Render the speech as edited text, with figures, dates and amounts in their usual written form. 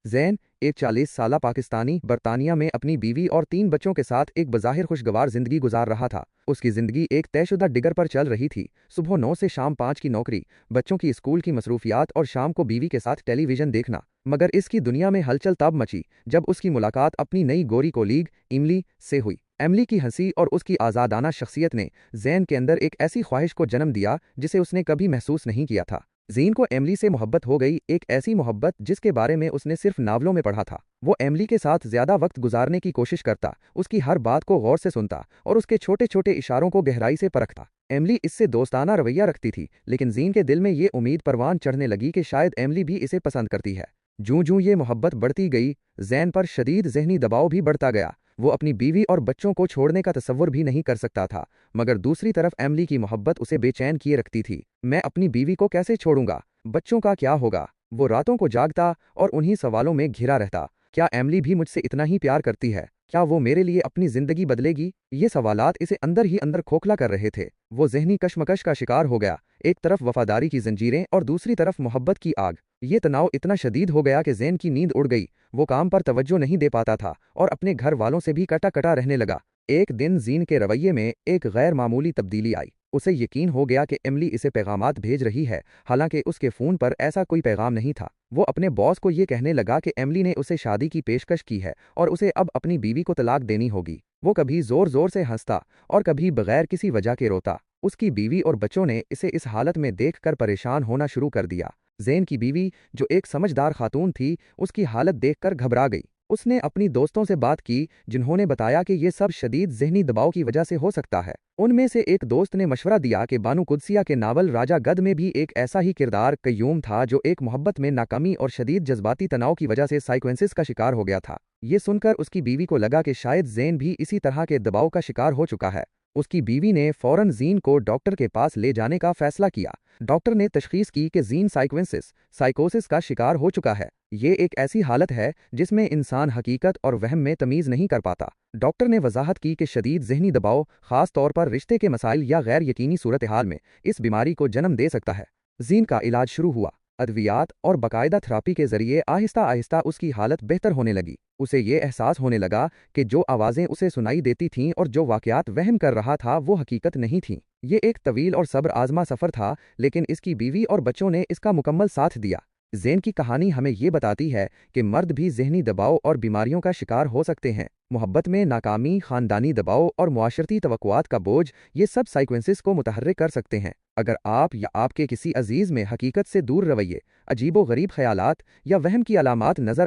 زین ایک 40 سالہ پاکستانی برطانیہ میں اپنی بیوی اور 3 بچوں کے ساتھ ایک بظاہر خوشگوار زندگی گزار رہا تھا۔ اس کی زندگی ایک طے شدہ ڈگر پر چل رہی تھی، صبح 9 سے شام 5 کی نوکری، بچوں کی اسکول کی مصروفیات اور شام کو بیوی کے ساتھ ٹیلی ویژن دیکھنا۔ مگر اس کی دنیا میں ہلچل تب مچی جب اس کی ملاقات اپنی نئی گوری کولیگ ایملی سے ہوئی۔ ایملی کی ہنسی اور اس کی آزادانہ شخصیت نے زین کے اندر ایک ایسی خواہش کو جنم دیا جسے اس نے کبھی محسوس نہیں کیا تھا۔ زین کو ایملی سے محبت ہو گئی، ایک ایسی محبت جس کے بارے میں اس نے صرف ناولوں میں پڑھا تھا۔ وہ ایملی کے ساتھ زیادہ وقت گزارنے کی کوشش کرتا، اس کی ہر بات کو غور سے سنتا اور اس کے چھوٹے چھوٹے اشاروں کو گہرائی سے پرکھتا۔ ایملی اس سے دوستانہ رویہ رکھتی تھی، لیکن زین کے دل میں یہ امید پروان چڑھنے لگی کہ شاید ایملی بھی اسے پسند کرتی ہے۔ جوں جوں یہ محبت بڑھتی گئی، زین پر شدید ذہنی دباؤ بھی بڑھتا گیا۔ وہ اپنی بیوی اور بچوں کو چھوڑنے کا تصور بھی نہیں کر سکتا تھا، مگر دوسری طرف ایملی کی محبت اسے بے چین کیے رکھتی تھی۔ میں اپنی بیوی کو کیسے چھوڑوں گا؟ بچوں کا کیا ہوگا؟ وہ راتوں کو جاگتا اور انہی سوالوں میں گھرا رہتا۔ کیا ایملی بھی مجھ سے اتنا ہی پیار کرتی ہے؟ کیا وہ میرے لیے اپنی زندگی بدلے گی؟ یہ سوالات اسے اندر ہی اندر کھوکھلا کر رہے تھے۔ وہ ذہنی کشمکش کا شکار ہو گیا، ایک طرف وفاداری کی زنجیریں اور دوسری طرف محبت کی آگ۔ یہ تناؤ اتنا شدید ہو گیا کہ زین کی نیند اڑ گئی، وہ کام پر توجہ نہیں دے پاتا تھا اور اپنے گھر والوں سے بھی کٹا کٹا رہنے لگا۔ ایک دن زین کے رویے میں ایک غیر معمولی تبدیلی آئی۔ اسے یقین ہو گیا کہ ایملی اسے پیغامات بھیج رہی ہے، حالانکہ اس کے فون پر ایسا کوئی پیغام نہیں تھا۔ وہ اپنے باس کو یہ کہنے لگا کہ ایملی نے اسے شادی کی پیشکش کی ہے اور اسے اب اپنی بیوی کو طلاق دینی ہوگی۔ وہ کبھی زور زور سے ہنستا اور کبھی بغیر کسی وجہ کے روتا۔ اس کی بیوی اور بچوں نے اسے اس حالت میں دیکھ کر پریشان ہونا شروع کر دیا۔ زین کی بیوی، جو ایک سمجھدار خاتون تھی، اس کی حالت دیکھ کر گھبرا گئی۔ اس نے اپنی دوستوں سے بات کی، جنہوں نے بتایا کہ یہ سب شدید ذہنی دباؤ کی وجہ سے ہو سکتا ہے۔ ان میں سے ایک دوست نے مشورہ دیا کہ بانو قدسیہ کے ناول راجہ گدھ میں بھی ایک ایسا ہی کردار قیوم تھا جو ایک محبت میں ناکامی اور شدید جذباتی تناؤ کی وجہ سے سائیکوینسس کا شکار ہو گیا تھا۔ یہ سن کر اس کی بیوی کو لگا کہ شاید زین بھی اسی طرح کے دباؤ کا شکار ہو چکا ہے۔ اس کی بیوی نے فوراً زین کو ڈاکٹر کے پاس لے جانے کا فیصلہ کیا۔ ڈاکٹر نے تشخیص کی کہ زین سائیکوسس کا شکار ہو چکا ہے۔ یہ ایک ایسی حالت ہے جس میں انسان حقیقت اور وہم میں تمیز نہیں کر پاتا۔ ڈاکٹر نے وضاحت کی کہ شدید ذہنی دباؤ، خاص طور پر رشتے کے مسائل یا غیر یقینی صورتحال میں، اس بیماری کو جنم دے سکتا ہے۔ زین کا علاج شروع ہوا۔ ادویات اور باقاعدہ تھراپی کے ذریعے آہستہ آہستہ اس کی حالت بہتر ہونے لگی۔ اسے یہ احساس ہونے لگا کہ جو آوازیں اسے سنائی دیتی تھیں اور جو واقعات وہم کر رہا تھا وہ حقیقت نہیں تھیں۔ یہ ایک طویل اور صبر آزما سفر تھا، لیکن اس کی بیوی اور بچوں نے اس کا مکمل ساتھ دیا۔ زین کی کہانی ہمیں یہ بتاتی ہے کہ مرد بھی ذہنی دباؤ اور بیماریوں کا شکار ہو سکتے ہیں۔ محبت میں ناکامی، خاندانی دباؤ اور معاشرتی توقعات کا بوجھ، یہ سب سائیکوینسز کو متحرک کر سکتے ہیں۔ اگر آپ یا آپ کے کسی عزیز میں حقیقت سے دور رویے، عجیب و غریب خیالات یا وہم کی علامات نظر